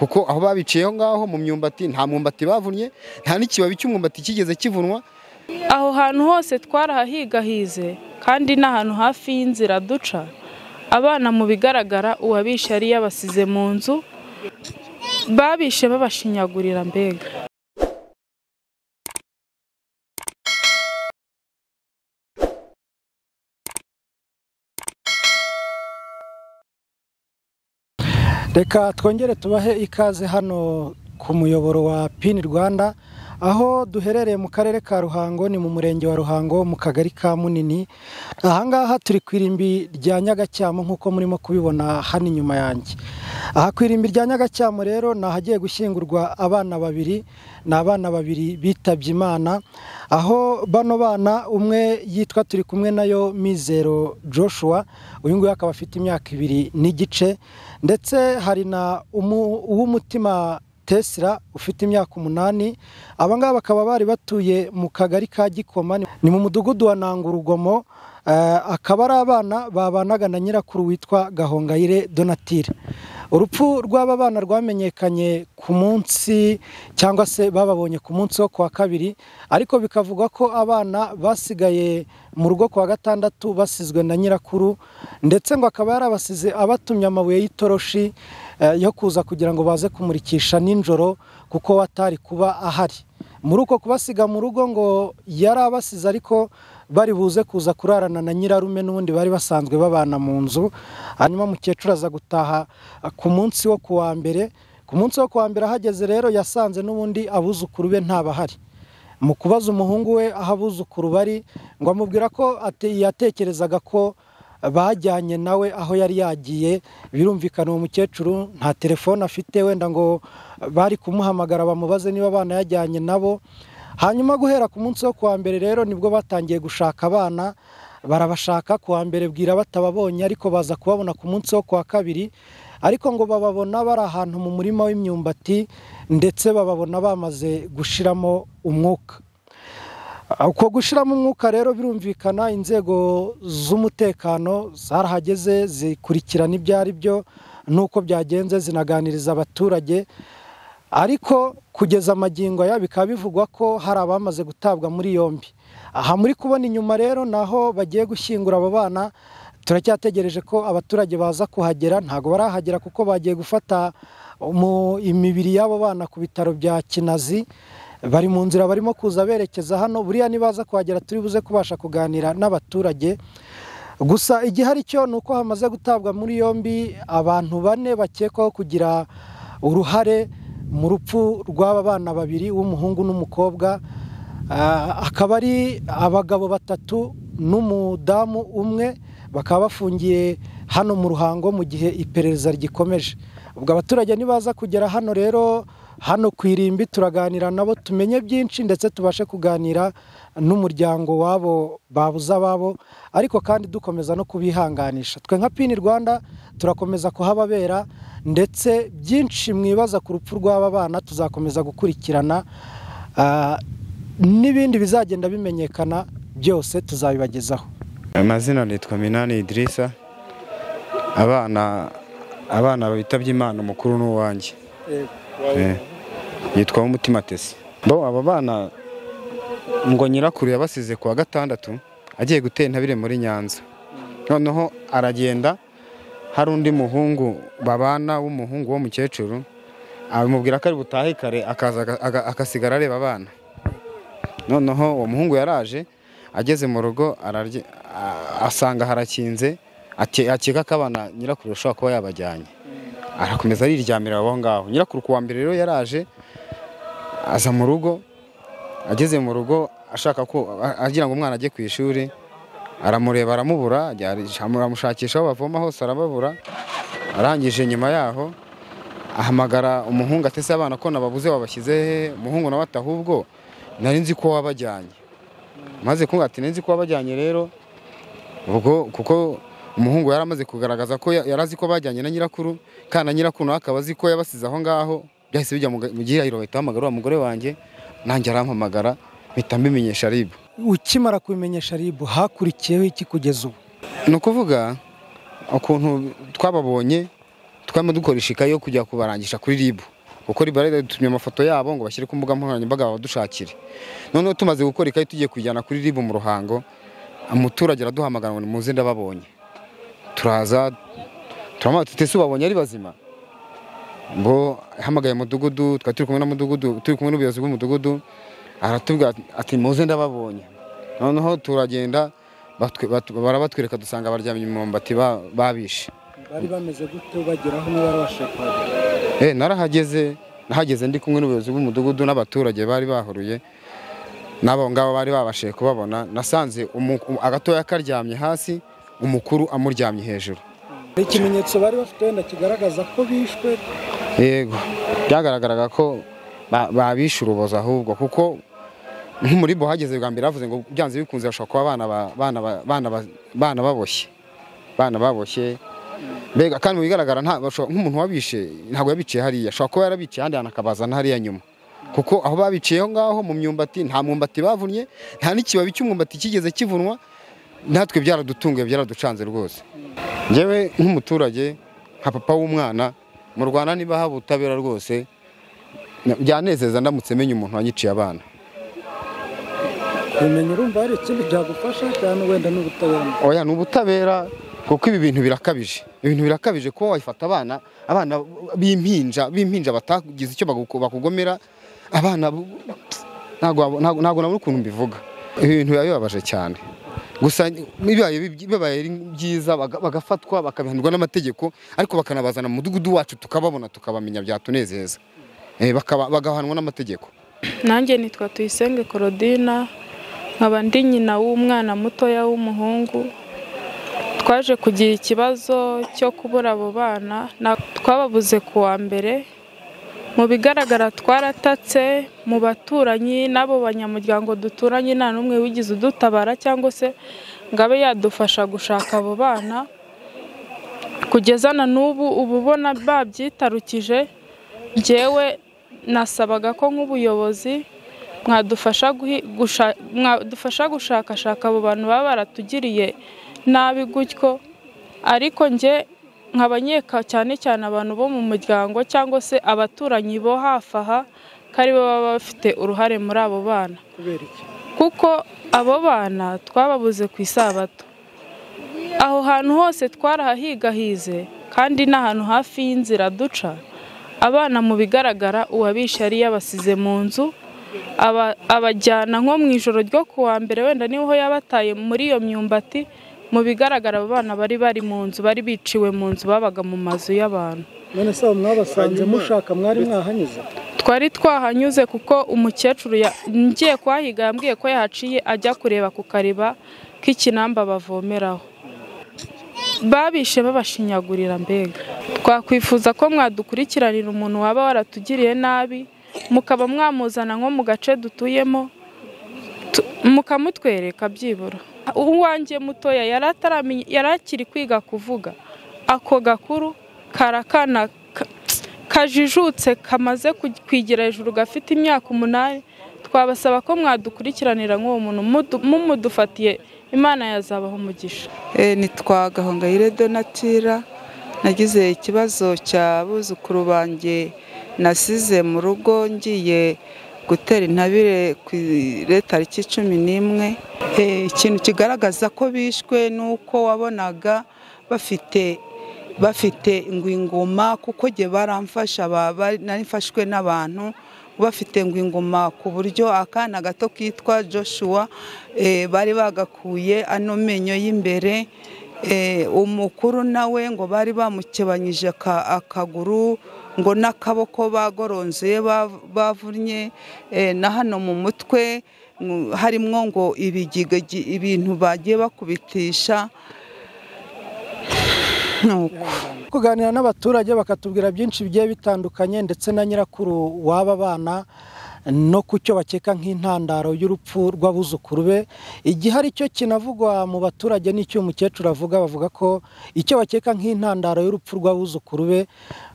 kuko aho babiciyeho ngaho mu myumbati nta mwumbati bavunye, nta n'ikibabi cy'umwumbati kigeze kivunwa. Aho hantu hose twarahahigahize kandi n'ahantu hafi y'inzira duca. Abana mu bigaragara uwabishe yari yabasize mu nzu, babishe babashinyagurira mbega. Reka twongere tubahe ikaze hano ku muyoboro wa Pin Rwanda, aho duherereye mu karere ka Ruhango, ni mu murenge wa Ruhango mu kagari ka Munini. Ahangaha turi ku irimbi rya Nyagacyamo nk'uko murimo kubibona hano inyuma yanjye. Aha ku irimbi rya Nyagacyamo rero nahagiye gushyingurwa abana babiri, ni abana babiri bitabye Imana, aho bano bana umwe yitwa turi kumwe nayo Mizero Joshua, uyu nguyu akaba afite imyaka 2 n'igice, ndetse hari na uw'umutima Tesla ufite imyaka 8. Abangaba bakaba bari batuye mu kagari ka Gikoma, ni mu mudugudu wa Nangurugomo. Akaba ari abana babanaga na nyirakuru witwa Gahongayire Donatille. Urupfu rw'aba bana rwamenyekanye ku munsi cyangwa se bababonye ku munsi wo kwa kabiri, ariko bikavugwa ko abana basigaye mu rugo kwa gatandatu basizwe na nyirakuru, ndetse ngo akaba yarabasize abatumye amabuye y'itoroshi yo kuza kugira ngo baze kumurikisha ninjoro kuko watari kuba ahari. Muri uko kubasiga mu rugo ngo yarabasize, ariko bari buze kuza kurarana na nyirarume n'ubundi bari basanzwe babana mu nzu. Hanyuma mukecuru aza gutaha ku munsi wo kuwa mbere. Ku munsi wo kuwa mbere ahageze rero yasanze n'ubundi abuzukuru be ntabahari. Mu kubaza umuhungu we aho abuzukuru bari, ngo amubwira ko yatekerezaga ko bajyanye nawe aho yari yagiye. Birumvikana uwo mukecuru nta telefone afite, wenda ngo bari kumuhamagara bamubaze niba abana yajyanye nabo. Hanyuma guhera ku munsi wo kuwa mbere rero nibwo batangiye gushaka abana, barabashaka kuwa mbere bwira batababonye, ariko baza kubabona ku munsi wo kuwa kabiri, ariko ngo bababona bari ahantu mu murima w'imyumbati, ndetse bababona bamaze gushiramo umwuka. Uko gushiramo umwuka rero birumvikana inzego z'umutekano zarahageze zikurikirana ibyari byo nuko byagenze, zinaganiriza abaturage, ariko kugeza amagingo aya bikaba bivugwa ko hari abamaze gutabwa muri yombi. Aha muri kubona inyuma rero naho bagiye gushyingura abo bana. Turacyategereje ko abaturage baza kuhagera, ntago barahagera kuko bagiye gufata imibiri y'abo bana ku bitaro bya Kinazi. Bari mu nzira barimo kuza berekeza hano, buriya nibaza kuhagera turi buze kubasha kuganira n'abaturage. Gusa igihari cyo nuko hamaze gutabwa muri yombi abantu 4 bakekwaho kugira uruhare mu rupfu rw'aba bana babiri, w'umuhungu n'umukobwa. Akaba ari abagabo 3 n'umudamu umwe, bakaba bafungiye hano mu Ruhango mu gihe iperereza rigikomeje. Ubwo abaturage nibaza kugera hano rero, hano ku irimbi turaganira nabo tumenye byinshi, ndetse tubashe kuganira n'umuryango wabo babuza babo, ariko kandi dukomeza no kubihanganisha. Twe nka Pin Rwanda turakomeza kuhababera, ndetse byinshi mwibaza ku rupfu rw'aba bana tuzakomeza gukurikirana, n'ibindi bizagenda bimenyekana byose tuzabibagezaho. Amazina nitwa Minani Idrissa. Abana bitabye Imana, umukuru n'uwanjye yitwa Umutima Tesi. Aba bana ngo nyirakuru yabasize kuwa gatandatu agiye gutera intabire muri Nyanza. Noneho aragenda, hari undi muhungu babana w'umuhungu wo mukecuru, amubwira ko ari butahe kare akasigara areba abana. Noneho uwo muhungu yaraje, ageze mu rugo asanga harakinze, akeka ko abana nyirakuru ashobora kuba yabajyanye. Arakomeza ariryamira aho ngaho. Nyirakuru kuwa mbere rero yaraje, aza mu rugo. Ageze mu rugo ashaka ko agira ngo umwana ajye ku ishuri, aramureba aramubura, aramushakisha aho bavoma hose arababura. Arangije nyuma yaho ahamagara umuhungu, atese abana ko nababuze babashyize he? Umuhungu nawe ati ahubwo nari nzi ko wabajyanye. Maze kunga ati nzi ko wabajyanye rero, ubwo kuko umuhungu yaramaze kugaragaza ko yarazi ko bajyanye na nyirakuru, kana nyirakuru nawe akaba azi ko yabasize aho ngaho. Byahise bijya mu gihirahiro, bahita bahamagara wa mugore wanjye, nanjye arampamagara, mpita mbimenyesha RIB. Ukimara kubimenyesha RIB hakurikiyeho iki kugeza ubu? Ni ukuvuga ukuntu twababonye, twama dukoresha ikayi yo kujya kubarangisha kuri RIB kuko RIB dutumye amafoto yabo ngo bashyire ku mbuga nkoranyambaga badushakire. Noneho tumaze gukora ikayi tugiye kujyana kuri RIB mu Ruhango, umuturage araduhamagara ngo muze ndababonye. Turaza turama tutese ubabonye ari bazima. Bo hamagaye mudugudu, twari turi kumwe na mudugudu, turi kumwe n'ubuyobozi bw'umudugudu, aratubwira ati muze ndababonye. Noneho turagenda barabatwereka dusanga baryamye mu mbati babishe. Bari bameze gute bageraho n'abarabashe kuhagera? Nahageze ndi kumwe n'ubuyobozi bw'umudugudu n'abaturage bari bahuruye nabo ngabo bari babashe kubabona. Nasanze agatoya karyamye hasi, umukuru amuryamye hejuru. Ikimenyetso bari bafite wenda kigaragaza ko bishwe? Yego, byagaragaraga ko babishe urubozo ahubwo kuko muri bo hageze bwa mbere bavuze ngo byanze bikunze bashobora kuba bana baboshye. Mbega kandi mu bigaragara nk'umuntu wabishe ntabwo yabiciye hariya, ashobora kuba yarabiciye ahandi anakabazana hariya nyuma kuko aho babiciyeho ngaho mu myumbati nta mwumbati bavunnye, nta n'ikibabi cy'umwumbati kigeze kivunwa. Natwe byaradutunguye byaraducanze rwose. Njyewe nk'umuturage nka papa w'umwana mu Rwanda niba haba ubutabera rwose byanezeza ndamutse menye umuntu wanyiciye abana. Umenye urumva hari ikindi byagufasha cyane wenda n'ubutabera? Oya, n'ubutabera kuko ibi bintu birakabije. Ibintu birakabije ko wayifata abana b'impinja batagize icyo bakugomera abana. Ntago nabona ukuntu mbivuga. Ibi bintu bibabaje cyane. Gusa bibaye byiza bagafatwa bakabihanirwa n'amategeko, ariko bakanabazana mu mudugudu wacu tukababona tukabamenya byatunezeza. Bagahanwa n'amategeko. Nanjye nitwa Tuyisenge Claudine, nkaba ndi nyina w'umwana mutoya w'umuhungu. Twaje kugira ikibazo cyo kubura abo bana, twababuze kuwa mbere. Mu bigaragara twaratatse mu baturanyi n'abo banyamuryango duturanye, nta n'umwe wigize udutabara cyangwa se ngo abe yadufasha gushaka abo bana. Kugeza na n'ubu ubona babyitarukije. Njyewe nasabaga ko nk'ubuyobozi mwadufasha gushakashaka abo bantu baba baratugiriye nabi gutyo, ariko njye nkabanyeka cyane abantu bo mu muryango cyangwa se abaturanyi bo hafi aha kari baba bafite uruhare muri abo bana. Kuko abo bana twababuze ku Isabato. Aho hantu hose twarahahigahize kandi n'ahantu hafi y'inzira duca. Abana mu bigaragara uwabishe yari yabasize mu nzu, abajyana nko mu ijoro ryo kuwa mbere wenda niho yabataye muri iyo myumbati. Mu bigaragara abo bana bari mu nzu, bari biciwe mu nzu, babaga mu mazu y'abantu. None se mwabasanze mushaka mwari mwahanyuze? Twari twahanyuze kuko umukecuru ngiye kwahiga yambwiye ko yahaciye ajya kureba ku kariba k'ikinamba bavomeraho. Babishe babashinyagurira. Mbega twakwifuza ko mwadukurikiranira umuntu waba waratugiriye nabi, mukaba mwamuzana nko mu gace dutuyemo mukamutwereka byibura. Uwanjye mutoya yarakiri kwiga kuvuga. Ako gakuru karakana kajijutse kamaze kwigira hejuru gafite imyaka 8. Twabasaba ko mwadukurikiranira nk'uwo muntu mumudufatiye, Imana yazabaho umugisha. Nitwa Gahongayire Donatira. Nagize ikibazo cya buzukuru banjye nasize mu rugo ngiye gutera intabire ku tariki 11. Ikintu kigaragaza ko bishwe nuko wabonaga bafite ingwingoma, kuko je baramfasha narifashwe n'abantu bafite ingwingoma, ku buryo akana gato kitwa Joshua bari bagakuye ano menyo y'imbere. Umukuru nawe ngo bari bamukebanyije akaguru, ngo n'akaboko bagoronzeye bavunnye, na hano mu mutwe harimwo ngo ibintu bagiye bakubitisha. Kuganira n'abaturage bakatubwira byinshi bigiye bitandukanye, ndetse na nyirakuru w'aba bana no kucyo bakeka nk'intandaro y'urupfu rw'abuzukuru be. Igihari cyo kinavugwa mu baturage n'icyo umukecuru bavuga ko icyo bakeka nk'intandaro y'urupfu rw'abuzukuru be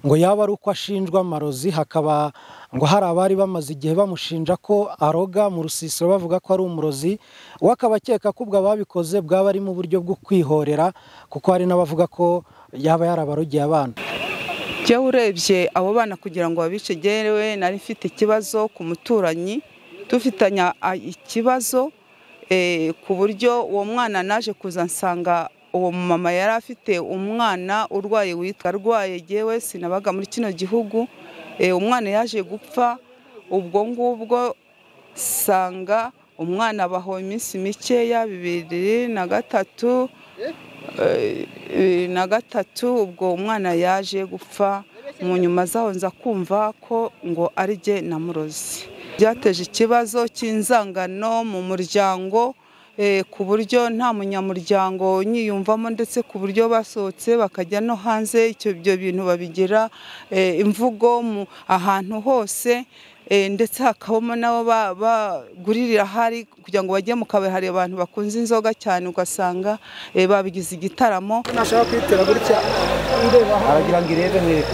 ngo yaba ari uko ashinjwa amarozi. Hakaba ngo hari abari bamaze igihe bamushinja ko aroga mu rusisiro, bavuga ko ari umurozi. We akaba akeka ko ubwo ababikoze bwaba ari mu buryo bwo kwihorera, kuko hari n'abavuga ko yaba yarabarogeye abana. Jya urebye abo bana kugira ngo babice, jyewe nari mfite ikibazo ku muturanyi, dufitanya ikibazo ku buryo uwo mwana naje kuza nsanga uwo mama yari afite umwana urwaye witwa arwaye, jyewe sinabaga muri kino gihugu, umwana yaje gupfa. Ubwo ngubwo sanga umwana abaho iminsi mikeya, 2003 ubwo umwana yaje gupfa. Mu nyuma zaho nza kumva ko ngo ari jye namurozi. Byateje ikibazo cy'inzangano mu muryango, ku buryo nta munyamuryango nyiyumvamo, ndetse ku buryo basohotse bakajya no hanze, ibyo bintu babigira imvugo ahantu hose, ndetse hakabamo nabo baguririra hari kugira ngo bajye mu kabari. Hari abantu bakunze inzoga cyane, ugasanga babigize igitaramo. nashaka kwitera gutya ndeba aragira ngo irebe mwese.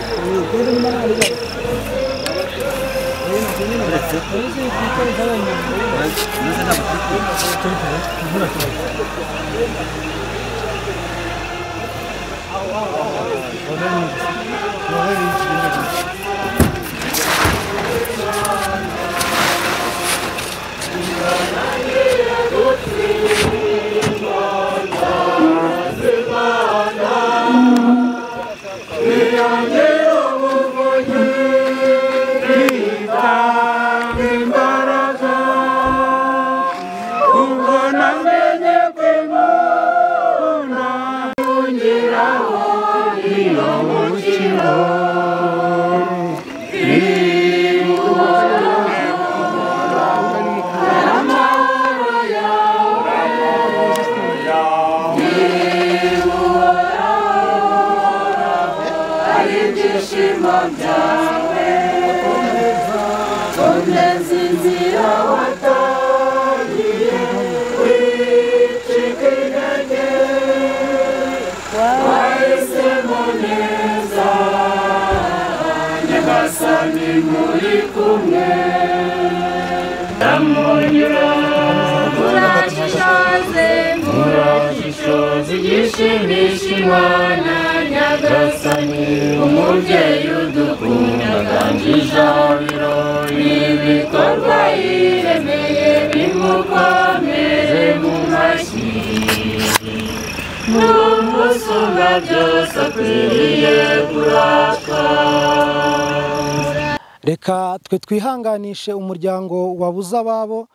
Murashishoze gishimisha Imana Nyagasani, umubyeyi udukunda kandi ijabiro n'ibikorwa yiremeye bimukomere mu mashyi. N'umusumba byose akwiriye kuratwa. reka twe twihanganishe umuryango wabuze ababo.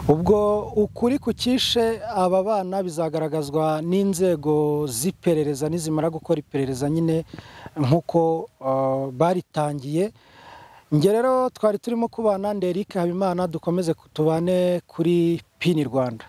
Ubwo ukuri kukishe aba bana bizagaragazwa n'inzego z'iperereza nizimara gukora iperereza nyine nk'uko baritangiye. Nge rero twari turimo kubana Eric Habimana, dukomeze tubane kuri PIN Rwanda.